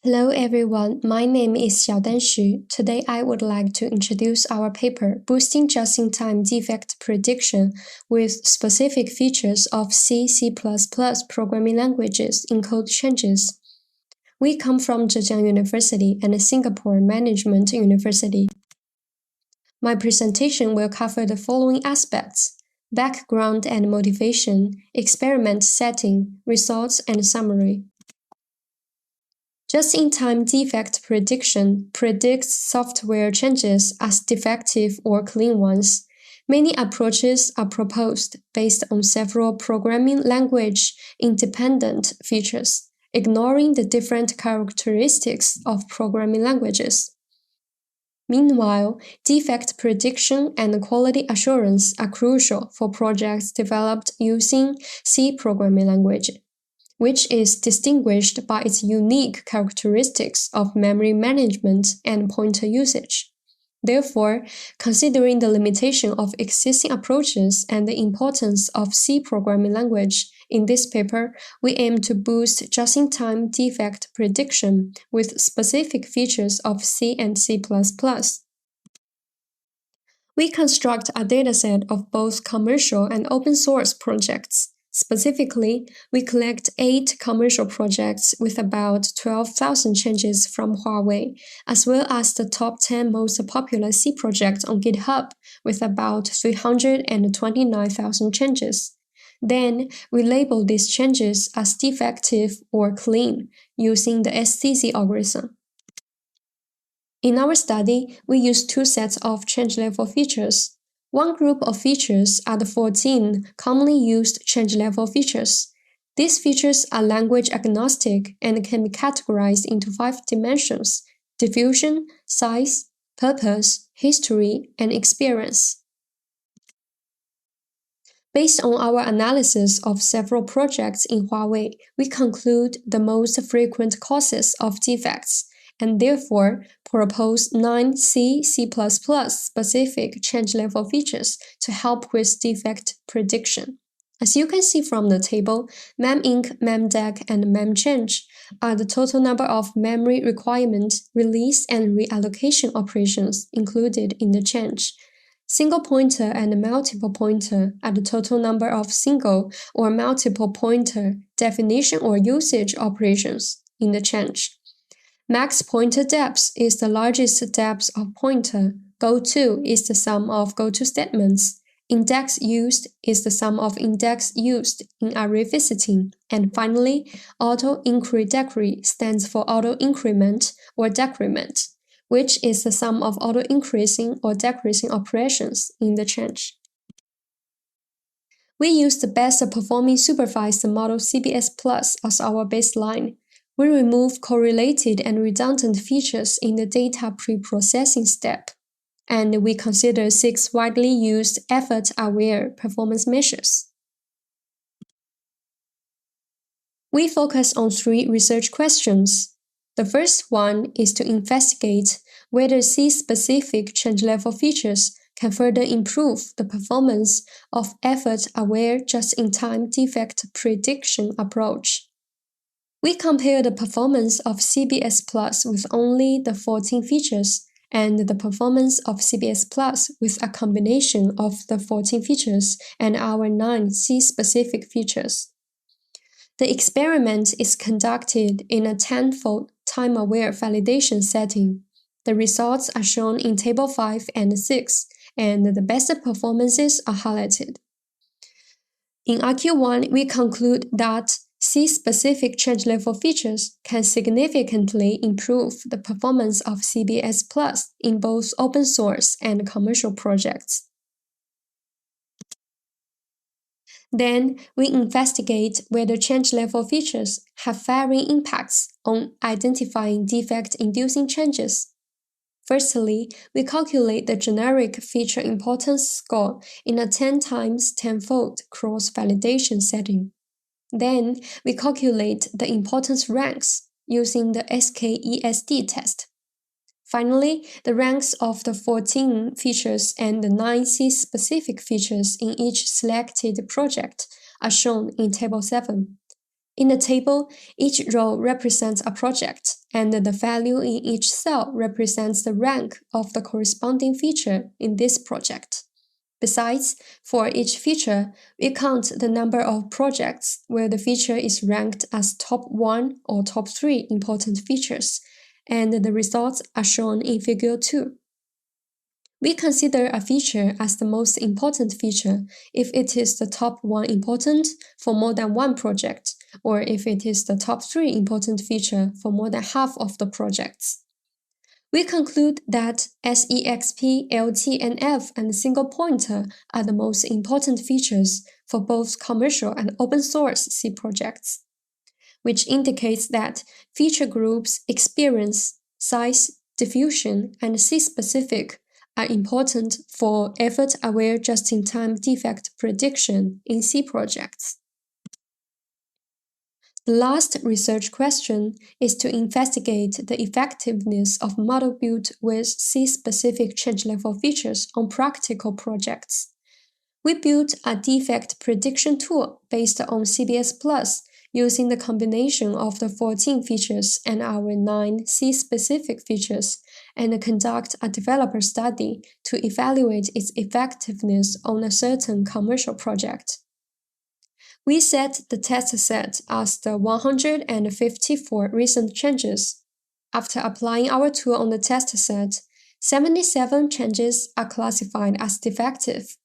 Hello everyone, my name is Xiaodan Xu. Today I would like to introduce our paper, Boosting Just-in-Time Defect Prediction with Specific Features of C++ Programming Languages in Code Changes. We come from Zhejiang University and Singapore Management University. My presentation will cover the following aspects: background and motivation, experiment setting, results and summary. Just-in-time defect prediction predicts software changes as defective or clean ones. Many approaches are proposed based on several programming language independent features, ignoring the different characteristics of programming languages. Meanwhile, defect prediction and quality assurance are crucial for projects developed using C programming language, which is distinguished by its unique characteristics of memory management and pointer usage. Therefore, considering the limitation of existing approaches and the importance of C programming language, in this paper, we aim to boost just-in-time defect prediction with specific features of C and C++. We construct a dataset of both commercial and open source projects. Specifically, we collect 8 commercial projects with about 12,000 changes from Huawei, as well as the top 10 most popular C projects on GitHub with about 329,000 changes. Then, we label these changes as defective or clean using the SCZ algorithm. In our study, we used 2 sets of change-level features. One group of features are the 14 commonly used change-level features. These features are language agnostic and can be categorized into 5 dimensions: diffusion, size, purpose, history, and experience. Based on our analysis of several projects in Huawei, we conclude the most frequent causes of defects, and therefore propose 9 C++ specific change-level features to help with defect prediction. As you can see from the table, meminc, memdec, and memchange are the total number of memory requirement, release, and reallocation operations included in the change. Single pointer and multiple pointer are the total number of single or multiple pointer definition or usage operations in the change. Max pointer depth is the largest depth of pointer. Goto is the sum of goto statements. Index used is the sum of index used in array visiting. And finally, auto-increment stands for auto-increment or decrement, which is the sum of auto-increasing or decreasing operations in the change. We use the best performing supervised model CBS Plus as our baseline. We remove correlated and redundant features in the data pre-processing step, and we consider 6 widely used effort-aware performance measures. We focus on 3 research questions. The first one is to investigate whether C-specific change-level features can further improve the performance of effort-aware just-in-time defect prediction approach. We compare the performance of CBS Plus with only the 14 features and the performance of CBS Plus with a combination of the 14 features and our 9 C-specific features. The experiment is conducted in a 10-fold time-aware validation setting. The results are shown in Table 5 and 6, and the best performances are highlighted. In RQ1, we conclude that C-specific change-level features can significantly improve the performance of CBS Plus in both open source and commercial projects. Then, we investigate whether change-level features have varying impacts on identifying defect-inducing changes. Firstly, we calculate the generic feature importance score in a 10 times 10-fold cross-validation setting. Then, we calculate the importance ranks using the SKESD test. Finally, the ranks of the 14 features and the 9 C-specific features in each selected project are shown in Table 7. In the table, each row represents a project, and the value in each cell represents the rank of the corresponding feature in this project. Besides, for each feature, we count the number of projects where the feature is ranked as top 1 or top 3 important features, and the results are shown in Figure 2. We consider a feature as the most important feature if it is the top 1 important for more than one project, or if it is the top 3 important feature for more than half of the projects. We conclude that SEXP, LT, and F and single pointer are the most important features for both commercial and open source C projects, which indicates that feature groups experience, size, diffusion, and C-specific are important for effort-aware just-in-time defect prediction in C projects. The last research question is to investigate the effectiveness of model built with C-specific change-level features on practical projects. We built a defect prediction tool based on CBS Plus using the combination of the 14 features and our 9 C-specific features, and conduct a developer study to evaluate its effectiveness on a certain commercial project. We set the test set as the 154 recent changes. After applying our tool on the test set, 77 changes are classified as defective.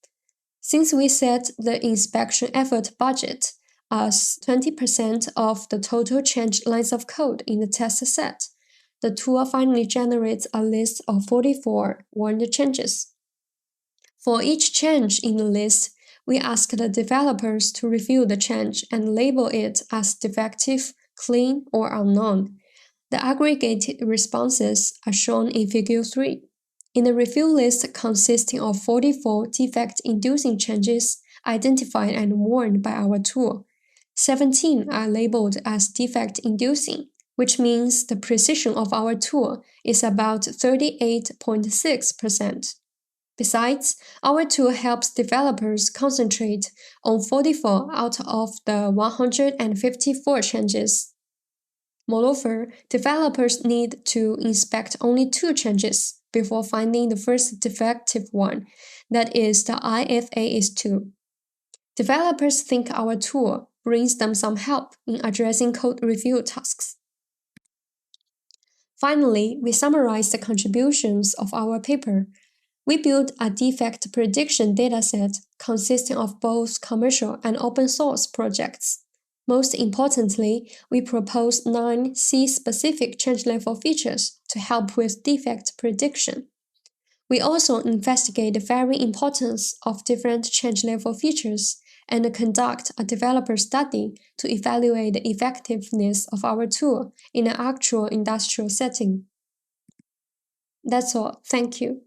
Since we set the inspection effort budget as 20% of the total change lines of code in the test set, the tool finally generates a list of 44 warned changes. For each change in the list, we ask the developers to review the change and label it as defective, clean, or unknown. The aggregated responses are shown in Figure 3. In the review list consisting of 44 defect-inducing changes identified and warned by our tool, 17 are labeled as defect-inducing, which means the precision of our tool is about 38.6%. Besides, our tool helps developers concentrate on 44 out of the 154 changes. Moreover, developers need to inspect only 2 changes before finding the first defective one, that is, the IFA is 2. Developers think our tool brings them some help in addressing code review tasks. Finally, we summarize the contributions of our paper. We built a defect prediction dataset consisting of both commercial and open source projects. Most importantly, we proposed 9 C-specific change-level features to help with defect prediction. We also investigate the varying importance of different change-level features and conduct a developer study to evaluate the effectiveness of our tool in an actual industrial setting. That's all. Thank you.